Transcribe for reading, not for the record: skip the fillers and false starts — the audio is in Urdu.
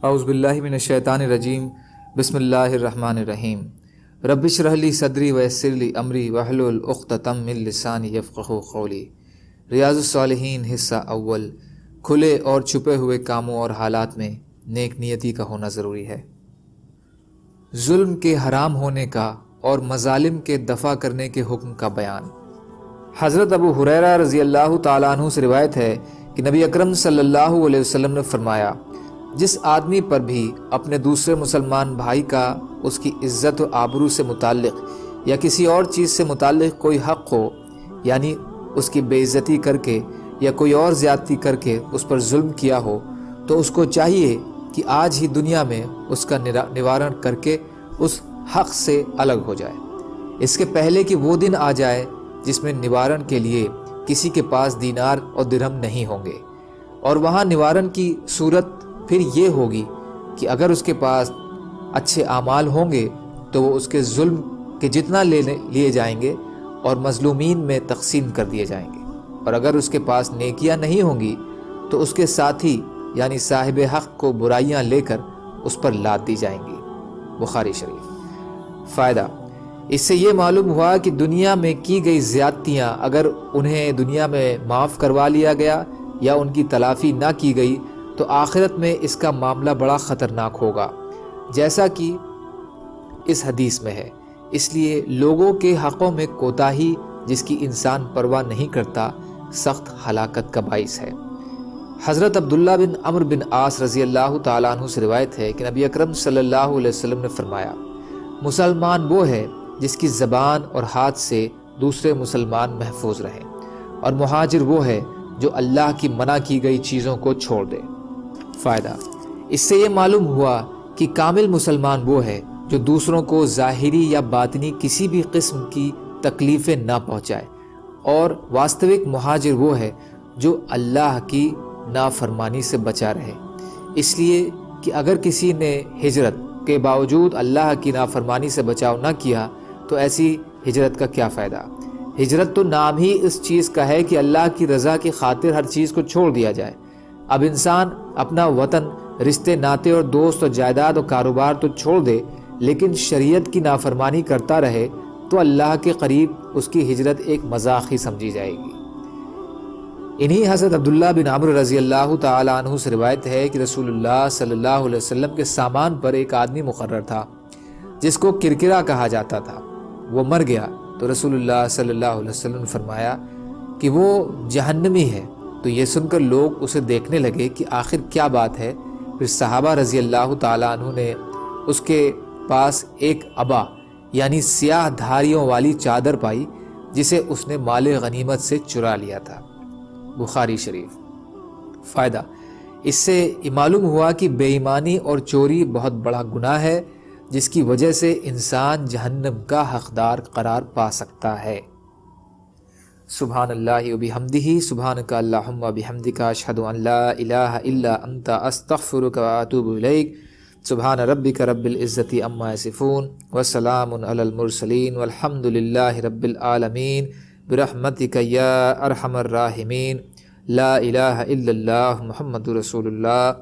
اعوذ باللہ من الشیطان الرجیم بسم اللہ الرحمن الرحیم رب اشرح لی صدری ویسر لی امری واحلل عقدۃ من لسانی یفقہوا قولی۔ ریاض الصالحین حصہ اول۔ کھلے اور چھپے ہوئے کاموں اور حالات میں نیک نیتی کا ہونا ضروری ہے۔ ظلم کے حرام ہونے کا اور مظالم کے دفع کرنے کے حکم کا بیان۔ حضرت ابو ہریرہ رضی اللہ تعالیٰ عنہ سے روایت ہے کہ نبی اکرم صلی اللہ علیہ وسلم نے فرمایا، جس آدمی پر بھی اپنے دوسرے مسلمان بھائی کا اس کی عزت و آبرو سے متعلق یا کسی اور چیز سے متعلق کوئی حق ہو، یعنی اس کی بے عزتی کر کے یا کوئی اور زیادتی کر کے اس پر ظلم کیا ہو، تو اس کو چاہیے کہ آج ہی دنیا میں اس کا نوارن کر کے اس حق سے الگ ہو جائے، اس کے پہلے کہ وہ دن آ جائے جس میں نوارن کے لیے کسی کے پاس دینار اور درہم نہیں ہوں گے۔ اور وہاں نوارن کی صورت پھر یہ ہوگی کہ اگر اس کے پاس اچھے اعمال ہوں گے تو وہ اس کے ظلم کے جتنا لیے جائیں گے اور مظلومین میں تقسیم کر دیے جائیں گے، اور اگر اس کے پاس نیکیاں نہیں ہوں گی تو اس کے ساتھی یعنی صاحب حق کو برائیاں لے کر اس پر لاد دی جائیں گی۔ بخاری شریف۔ فائدہ: اس سے یہ معلوم ہوا کہ دنیا میں کی گئی زیادتیاں اگر انہیں دنیا میں معاف کروا لیا گیا یا ان کی تلافی نہ کی گئی تو آخرت میں اس کا معاملہ بڑا خطرناک ہوگا، جیسا کہ اس حدیث میں ہے۔ اس لیے لوگوں کے حقوں میں کوتاہی جس کی انسان پرواہ نہیں کرتا سخت ہلاکت کا باعث ہے۔ حضرت عبداللہ بن عمرو بن عاص رضی اللہ تعالیٰ عنہ سے روایت ہے کہ نبی اکرم صلی اللہ علیہ وسلم نے فرمایا، مسلمان وہ ہے جس کی زبان اور ہاتھ سے دوسرے مسلمان محفوظ رہیں، اور مہاجر وہ ہے جو اللہ کی منع کی گئی چیزوں کو چھوڑ دے۔ فائدہ: اس سے یہ معلوم ہوا کہ کامل مسلمان وہ ہے جو دوسروں کو ظاہری یا باطنی کسی بھی قسم کی تکلیفیں نہ پہنچائے، اور واستوک مہاجر وہ ہے جو اللہ کی نافرمانی سے بچا رہے، اس لیے کہ اگر کسی نے ہجرت کے باوجود اللہ کی نافرمانی سے بچاؤ نہ کیا تو ایسی ہجرت کا کیا فائدہ؟ ہجرت تو نام ہی اس چیز کا ہے کہ اللہ کی رضا کی خاطر ہر چیز کو چھوڑ دیا جائے۔ اب انسان اپنا وطن، رشتے ناتے اور دوست اور جائیداد اور کاروبار تو چھوڑ دے، لیکن شریعت کی نافرمانی کرتا رہے تو اللہ کے قریب اس کی ہجرت ایک مذاق ہی سمجھی جائے گی۔ انہی حضرت عبداللہ بن عمرو رضی اللہ تعالیٰ عنہ سے روایت ہے کہ رسول اللہ صلی اللہ علیہ وسلم کے سامان پر ایک آدمی مقرر تھا جس کو کرکرا کہا جاتا تھا۔ وہ مر گیا تو رسول اللہ صلی اللہ علیہ وسلم نے فرمایا کہ وہ جہنمی ہے۔ تو یہ سن کر لوگ اسے دیکھنے لگے کہ آخر کیا بات ہے۔ پھر صحابہ رضی اللہ تعالیٰ عنہ نے اس کے پاس ایک عبا یعنی سیاہ دھاریوں والی چادر پائی جسے اس نے مال غنیمت سے چرا لیا تھا۔ بخاری شریف۔ فائدہ: اس سے یہ معلوم ہوا کہ بے ایمانی اور چوری بہت بڑا گناہ ہے جس کی وجہ سے انسان جہنم کا حقدار قرار پا سکتا ہے۔ سبحان اللہ و بحمدہ، سبحانک اللہم و بحمدک، اشہد ان لا الہ الا انت، استغفرک و اتوب الیک۔ سبحان ربک رب العزت عما یصفون وسلام علی المرسلین والحمد للہ رب العالمین، برحمتک یا ارحم الراحمین، لا الہ الا اللہ محمد رسول اللہ۔